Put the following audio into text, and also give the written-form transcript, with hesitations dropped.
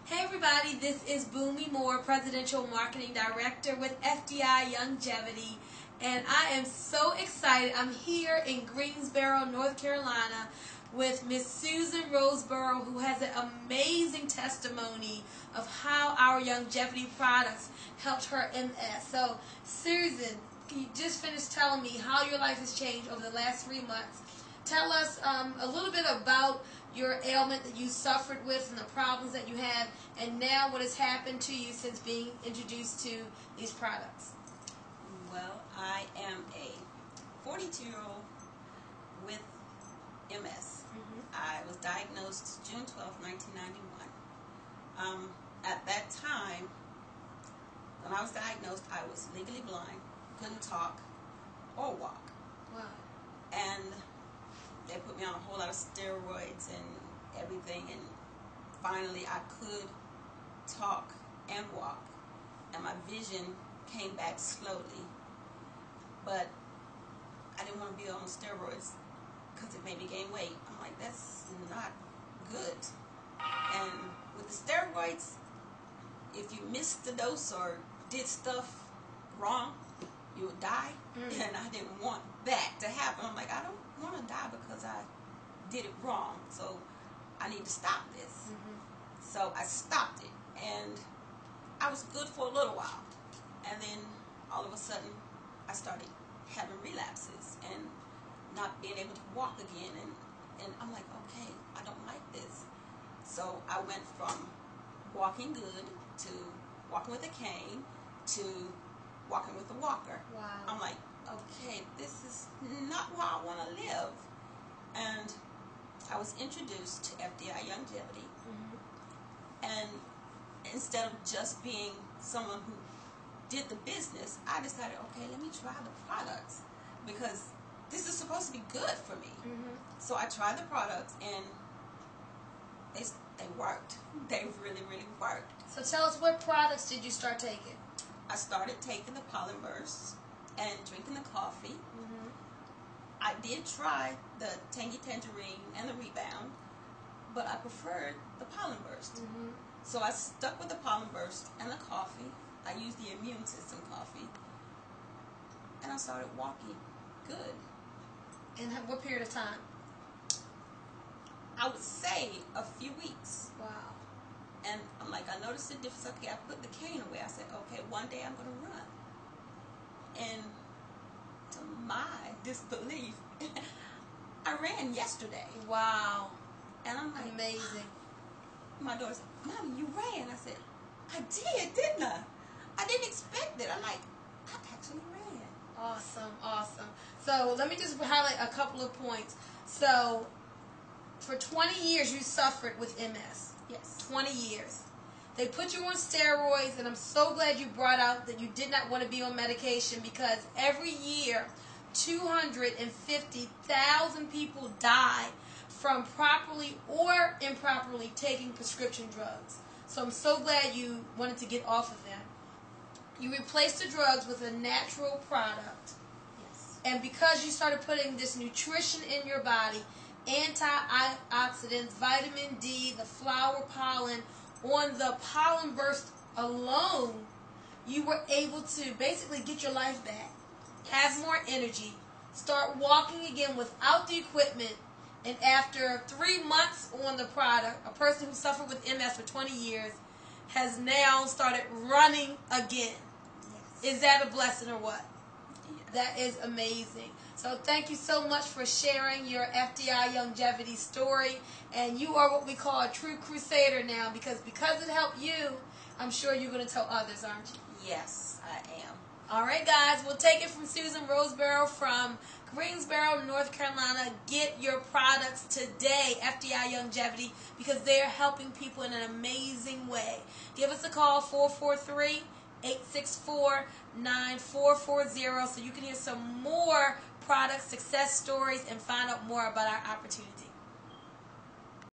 Hey everybody, this is Boomy Moore, Presidential Marketing Director with FDI Longevity, and I am so excited. I'm here in Greensboro, North Carolina with Miss Susan Roseborough, who has an amazing testimony of how our longevity products helped her MS. So Susan, you just finished telling me how your life has changed over the last 3 months. Tell us a little bit about your ailment that you suffered with and the problems that you have, and now what has happened to you since being introduced to these products. Well, I am a 42-year-old with MS. I was diagnosed June 12, 1991. At that time, when I was diagnosed, I was legally blind, couldn't talk or walk. Wow. And they put me on a whole lot of steroids and everything, and finally I could talk and walk, and my vision came back slowly. But I didn't want to be on steroids because it made me gain weight. I'm like, that's not good. And with the steroids, if you missed the dose or did stuff wrong, you would die. And I didn't want that to happen. I'm like, I don't want to die because I did it wrong, so I need to stop this. So I stopped it, and I was good for a little while, and then all of a sudden I started having relapses and not being able to walk again, and I'm like, okay, I don't like this. So I went from walking good to walking with a cane to walking with a walker. Wow. I'm like, okay, this is not how I want to live. And I was introduced to FDI Longevity. And instead of just being someone who did the business, I decided, okay, let me try the products, because this is supposed to be good for me. So I tried the products, and they worked. They really, really worked. So tell us, what products did you start taking? I started taking the Pollen Burst and drinking the coffee. I did try the Tangy Tangerine and the Rebound, but I preferred the Pollen Burst. So I stuck with the Pollen Burst and the coffee. I used the immune system coffee, and I started walking good. And what period of time? I would say a few weeks. Wow. And I'm like, I noticed the difference. Okay, I put the cane away. I said, okay, one day I'm going to run. And to my disbelief, I ran yesterday. Wow. And I'm like, amazing. My daughter said, Mom, you ran. I said, I did, didn't I? I didn't expect it. I'm like, I actually ran. Awesome, awesome. So let me just highlight a couple of points. So for 20 years you suffered with MS. Yes. 20 years. They put you on steroids, and I'm so glad you brought out that you did not want to be on medication, because every year 250,000 people die from properly or improperly taking prescription drugs. So I'm so glad you wanted to get off of them. You replaced the drugs with a natural product. Yes. And because you started putting this nutrition in your body, antioxidants, vitamin D, the flower pollen, on the Pollen Burst alone, you were able to basically get your life back, have more energy, start walking again without the equipment, and after 3 months on the product, a person who suffered with MS for 20 years has now started running again. Yes. Is that a blessing or what? Yes. That is amazing. So thank you so much for sharing your FDI Longevity story. And you are what we call a true crusader now, because it helped you, I'm sure you're going to tell others, aren't you? Yes, I am. All right, guys. We'll take it from Susan Roseborough from Greensboro, North Carolina. Get your products today, FDI Longevity, because they're helping people in an amazing way. Give us a call, 443-864-9440, so you can hear some more product success stories and find out more about our opportunity.